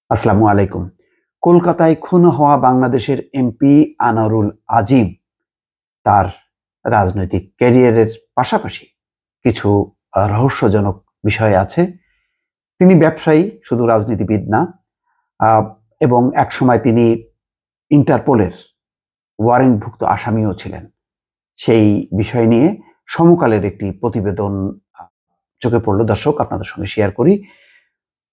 আসসালামু আলাইকুম। কলকাতায় খুন হওয়া বাংলাদেশের এমপি আনোয়ারুল আজিম তার রাজনৈতিক ক্যারিয়ারের পাশাপাশি কিছু রহস্যজনক বিষয় আছে। তিনি ব্যবসায়ী, শুধু রাজনীতিবিদ না। আহ, এবং একসময় তিনি ইন্টারপোলের ওয়ারেন্টভুক্ত আসামিও ছিলেন। সেই বিষয় নিয়ে সমকালের একটি প্রতিবেদন চোখে পড়ল, দর্শক আপনাদের সঙ্গে শেয়ার করি।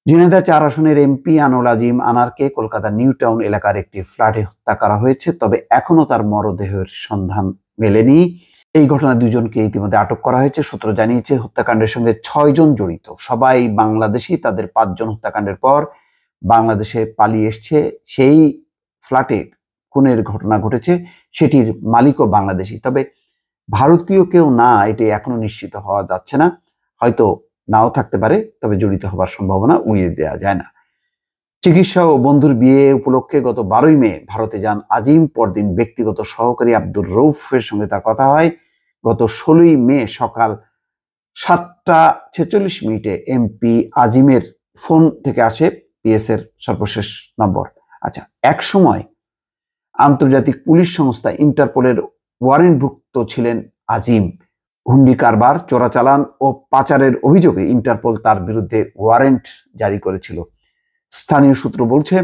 ঝিনাইদহ ৪ আসনের এমপি আনোয়ারুল আজিম আনারকে কলকাতার নিউ টাউন এলাকার একটি ফ্ল্যাটে হত্যা করা হয়েছে, তবে এখনো তার মরদেহের সন্ধান মেলেনি। এই ঘটনায় দুজনকে ইতিমধ্যে আটক করা হয়েছে। সূত্র জানিয়েছে হত্যাকাণ্ডের সঙ্গে ৬ জন জড়িত, সবাই বাংলাদেশি। তাদের ৫ জন হত্যাকাণ্ডের পর বাংলাদেশে পালিয়ে এসছে। সেই ফ্ল্যাটে খুনের ঘটনা ঘটেছে, সেটির মালিকও বাংলাদেশি, তবে ভারতীয় কেউ না, এটি এখনো নিশ্চিত হওয়া যাচ্ছে না। হয়তো নাও থাকতে পারে, তবে জড়িত হবার সম্ভাবনা উড়িয়ে দেওয়া যায় না। চিকিৎসা ও বন্ধুর বিয়ে উপলক্ষে গত ১২ই মে ভারতে যান আজিম। পরদিন ব্যক্তিগত সহকারী আব্দুর রউফের সঙ্গে তার কথা হয়। গত ১৬ই মে সকাল ৭টা ৪৬ এমপি আজিমের ফোন থেকে আসে পিএস এর সর্বশেষ নম্বর। আচ্ছা, এক সময় আন্তর্জাতিক পুলিশ সংস্থা ইন্টারপোলের ওয়ারেন্টভুক্ত ছিলেন আজিম। হুন্ডি কারবার, চোরাচালান ও পাচারের অভিযোগে ইন্টারপোল তার বিরুদ্ধে ওয়ারেন্ট জারি করেছিল। স্থানীয় সূত্র বলছে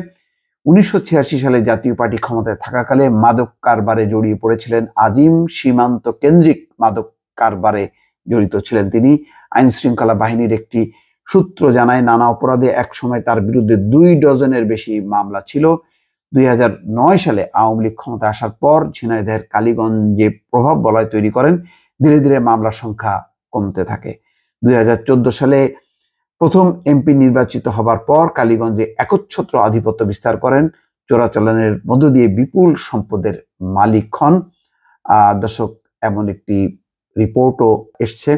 ১৯৮৬ সালে জাতীয় পার্টি ক্ষমতায় থাকাকালে মাদক কারবারে জড়িয়ে পড়েছিলেন আজিম। সীমান্ত কেন্দ্রিক মাদক কারবারে জড়িত ছিলেন তিনি। আইন শৃঙ্খলা বাহিনীর একটি সূত্র জানায় নানা অপরাধে একসময় তার বিরুদ্ধে ২ ডজনের বেশি মামলা ছিল। ২০০৯ সালে আওয়ামী লীগ ক্ষমতায় আসার পর ঝিনাইদহের কালীগঞ্জে প্রভাব বলয় তৈরি করেন। ধীরে ধীরে মামলার সংখ্যা কমতে থাকে। ২০১৪ সালে প্রথম এমপি নির্বাচিত হবার পর কালীগঞ্জে একচ্ছত্র আধিপত্য বিস্তার করেন। চোরাচালানের মধ্য দিয়ে বিপুল সম্পদের মালিক হন। দর্শক, এমন একটি রিপোর্টও এসছে।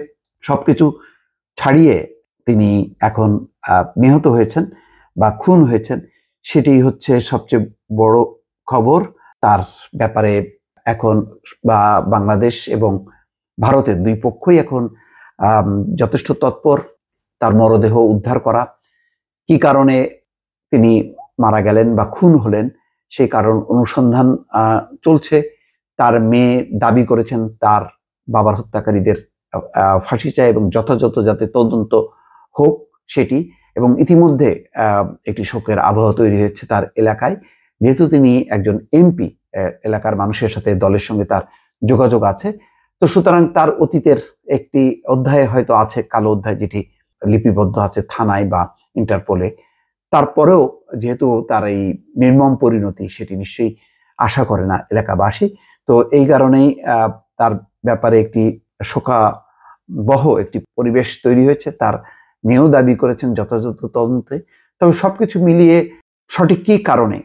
সবকিছু ছাড়িয়ে তিনি এখন নিহত হয়েছেন বা খুন হয়েছেন, সেটি হচ্ছে সবচেয়ে বড় খবর। তার ব্যাপারে এখন বাংলাদেশ এবং ভারতের দুই পক্ষই এখন যথেষ্ট তৎপর তার মরদেহ উদ্ধার করা। কি কারণে তিনি মারা গেলেন বা খুন হলেন সেই কারণ অনুসন্ধান চলছে। তার মেয়ে দাবি করেছেন তার বাবার হত্যাকারীদের ফাঁসি চায় এবং যথাযথ যাতে তদন্ত হোক সেটি। এবং ইতিমধ্যে একটি শোকের আবহাওয়া তৈরি হয়েছে তার এলাকায়, যেহেতু তিনি একজন এমপি। এলাকার মানুষের সাথে, দলের সঙ্গে তার যোগাযোগ আছে। তো সুতরাং তার অতীতের একটি অধ্যায় হয়তো আছে, কালো অধ্যায়, যেটি লিপিবদ্ধ আছে থানায় বা ইন্টারপোলে। তারপরেও যেহেতু তার এই নির্মম পরিণতি, সেটি নিশ্চয়ই আশা করে না এলাকাবাসী। তো এই কারণেই তার ব্যাপারে একটি শোকাবহ একটি পরিবেশ তৈরি হয়েছে। তার মেয়েও দাবি করেছেন যথাযথ তদন্তে। তবে সবকিছু মিলিয়ে সঠিক কি কারণে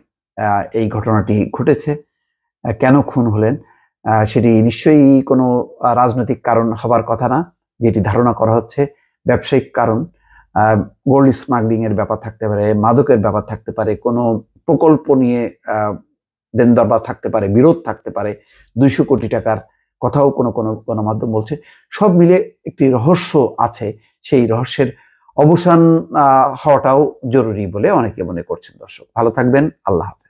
এই ঘটনাটি ঘটেছে, কেন খুন হলেন, সেটি নিশ্চয়ই কোনো রাজনৈতিক কারণ হবার কথা না, যেটি ধারণা করা হচ্ছে ব্যবসায়িক কারণ। গোল্ড স্মাগলিং এর ব্যাপার থাকতে পারে, মাদকের ব্যাপার থাকতে পারে, কোনো প্রকল্প নিয়ে দেন দরবার থাকতে পারে, বিরোধ থাকতে পারে, ২০০ কোটি টাকার কথাও কোনো কোনো গণমাধ্যম বলছে। সব মিলে একটি রহস্য আছে। সেই রহস্যের অবসান হওয়াটাও জরুরি বলে অনেকে মনে করছেন। দর্শক, ভালো থাকবেন। আল্লাহ হাফেজ।